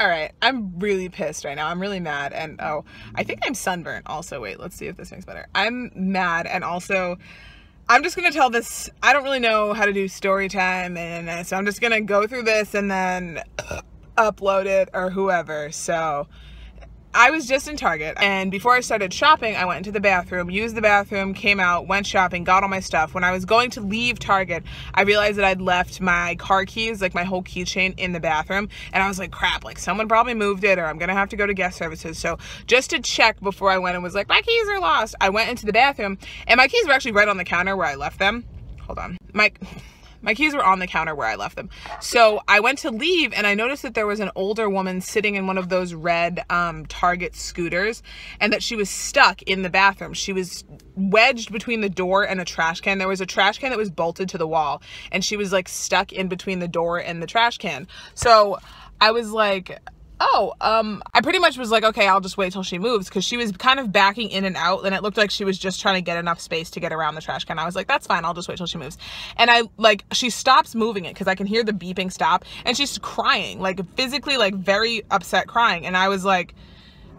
All right, I'm really pissed right now. I'm really mad. And oh, I think I'm sunburnt also. Wait, let's see if this makes better. I'm mad. And also, I'm just going to tell this. I don't really know how to do story time. And so I'm just going to go through this and then upload it or whoever. So I was just in Target, and before I started shopping, I went into the bathroom, used the bathroom, came out, went shopping, got all my stuff. When I was going to leave Target, I realized that I'd left my car keys, like my whole keychain, in the bathroom, and I was like, crap, like someone probably moved it, or I'm gonna have to go to guest services. So just to check before I went and was like, my keys are lost, I went into the bathroom, and my keys were actually right on the counter where I left them. Hold on. My keys were on the counter where I left them. So I went to leave and I noticed that there was an older woman sitting in one of those red Target scooters, and that she was stuck in the bathroom. She was wedged between the door and a trash can. There was a trash can that was bolted to the wall, and she was like stuck in between the door and the trash can. So I was like, oh, I pretty much was like, okay, I'll just wait till she moves, because she was kind of backing in and out, and it looked like she was just trying to get enough space to get around the trash can. I was like, that's fine, I'll just wait till she moves. And she stops moving it, because I can hear the beeping stop, and she's crying, like physically, like very upset crying. And I was like,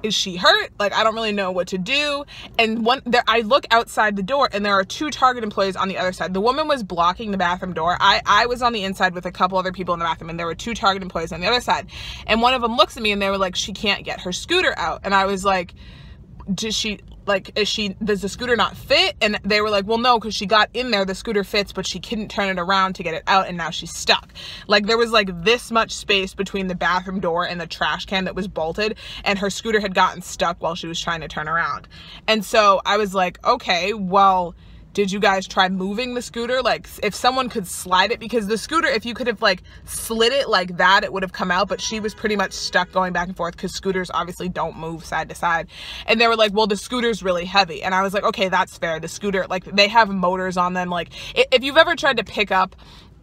is she hurt? Like, I don't really know what to do. And I look outside the door, and there are two Target employees on the other side. The woman was blocking the bathroom door. I was on the inside with a couple other people in the bathroom, and there were two Target employees on the other side. And one of them looks at me, and they were like, she can't get her scooter out. And I was like, does the scooter not fit? And they were like, well, no, because she got in there, the scooter fits, but she couldn't turn it around to get it out, and now she's stuck. Like, there was like this much space between the bathroom door and the trash can that was bolted, and her scooter had gotten stuck while she was trying to turn around. And so I was like, okay, well, did you guys try moving the scooter? Like, if someone could slide it, because the scooter, if you could have like slid it like that, it would have come out, but she was pretty much stuck going back and forth, because scooters obviously don't move side to side. And they were like, well, the scooter's really heavy. And I was like, okay, that's fair. The scooter, like, they have motors on them. Like, if you've ever tried to pick up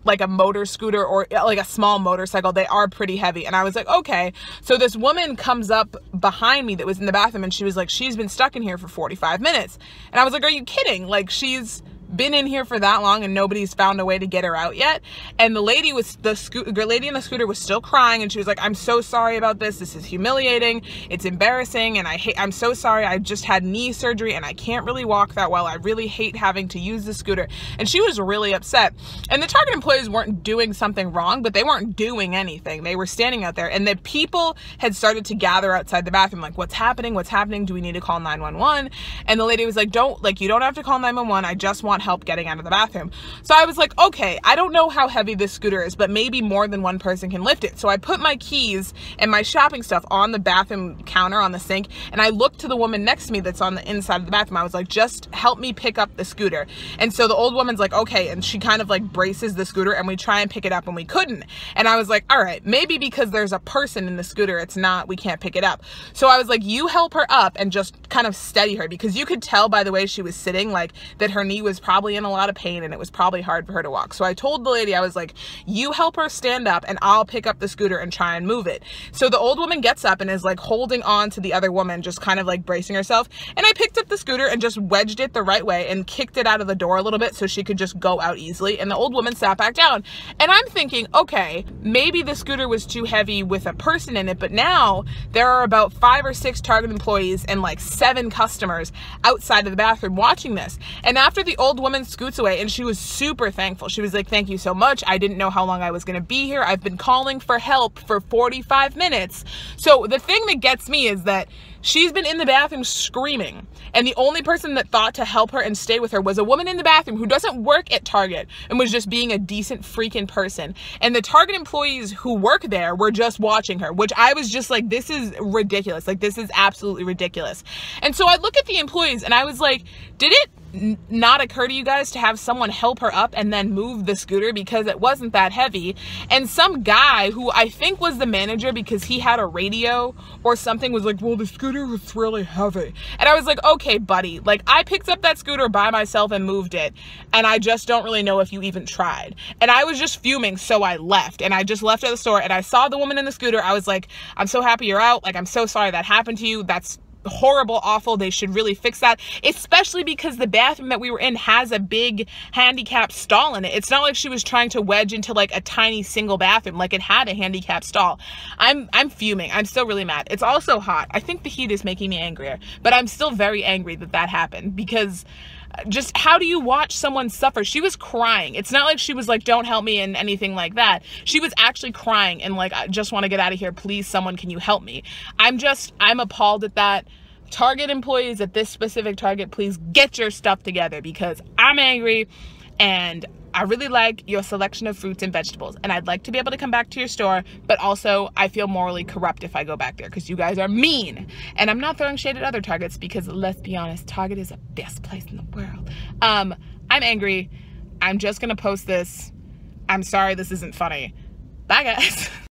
like a motor scooter or like a small motorcycle, they are pretty heavy. And I was like, okay. So this woman comes up behind me that was in the bathroom, and she was like, she's been stuck in here for 45 minutes. And I was like, are you kidding? Like, she's been in here for that long and nobody's found a way to get her out yet. And the lady in the scooter was still crying, and she was like, I'm so sorry about this. This is humiliating. It's embarrassing. And I'm so sorry. I just had knee surgery and I can't really walk that well. I really hate having to use the scooter. And she was really upset. And the Target employees weren't doing something wrong, but they weren't doing anything. They were standing out there, and the people had started to gather outside the bathroom, like, what's happening? What's happening? Do we need to call 911? And the lady was like, you don't have to call 911. I just want help getting out of the bathroom. So I was like, okay, I don't know how heavy this scooter is, but maybe more than one person can lift it. So I put my keys and my shopping stuff on the bathroom counter on the sink, and I looked to the woman next to me that's on the inside of the bathroom. I was like, just help me pick up the scooter. And so the old woman's like, okay, and she kind of like braces the scooter, and we try and pick it up, and we couldn't. And I was like, all right, maybe because there's a person in the scooter, we can't pick it up. So I was like, you help her up and just kind of steady her, because you could tell by the way she was sitting, like, that her knee was probably in a lot of pain, and it was probably hard for her to walk. So I told the lady, I was like, you help her stand up, and I'll pick up the scooter and try and move it. So the old woman gets up and is like holding on to the other woman, just kind of like bracing herself. And I picked up the scooter and just wedged it the right way and kicked it out of the door a little bit so she could just go out easily. And the old woman sat back down. And I'm thinking, okay, maybe the scooter was too heavy with a person in it, but now there are about 5 or 6 Target employees and like 7 customers outside of the bathroom watching this. And after the old woman scoots away, and she was super thankful. She was like, thank you so much. I didn't know how long I was going to be here. I've been calling for help for 45 minutes. So the thing that gets me is that she's been in the bathroom screaming, and the only person that thought to help her and stay with her was a woman in the bathroom who doesn't work at Target and was just being a decent freaking person. And the Target employees who work there were just watching her, which I was just like, this is ridiculous. Like, this is absolutely ridiculous. And so I look at the employees and I was like, did it not occur to you guys to have someone help her up and then move the scooter, because it wasn't that heavy? And some guy who I think was the manager, because he had a radio or something, was like, well, the scooter was really heavy. And I was like, okay, buddy, like, I picked up that scooter by myself and moved it, and I just don't really know if you even tried. And I was just fuming, so I left, and I just left at the store, and I saw the woman in the scooter. I was like, I'm so happy you're out. Like, I'm so sorry that happened to you. That's horrible, awful. They should really fix that, especially because the bathroom that we were in has a big handicap stall in it. It's not like she was trying to wedge into like a tiny single bathroom. Like, it had a handicap stall. I'm fuming. I'm still really mad. It's also hot. I think the heat is making me angrier, but I'm still very angry that that happened, because just how do you watch someone suffer? She was crying. It's not like she was like, don't help me and anything like that. She was actually crying and like, I just want to get out of here. Please, someone, can you help me? I'm appalled at that. Target employees at this specific Target, please get your stuff together, because I'm angry and I really like your selection of fruits and vegetables, and I'd like to be able to come back to your store, but also I feel morally corrupt if I go back there, because you guys are mean. And I'm not throwing shade at other Targets, because let's be honest, Target is the best place in the world. I'm angry. I'm just gonna post this. I'm sorry this isn't funny. Bye, guys.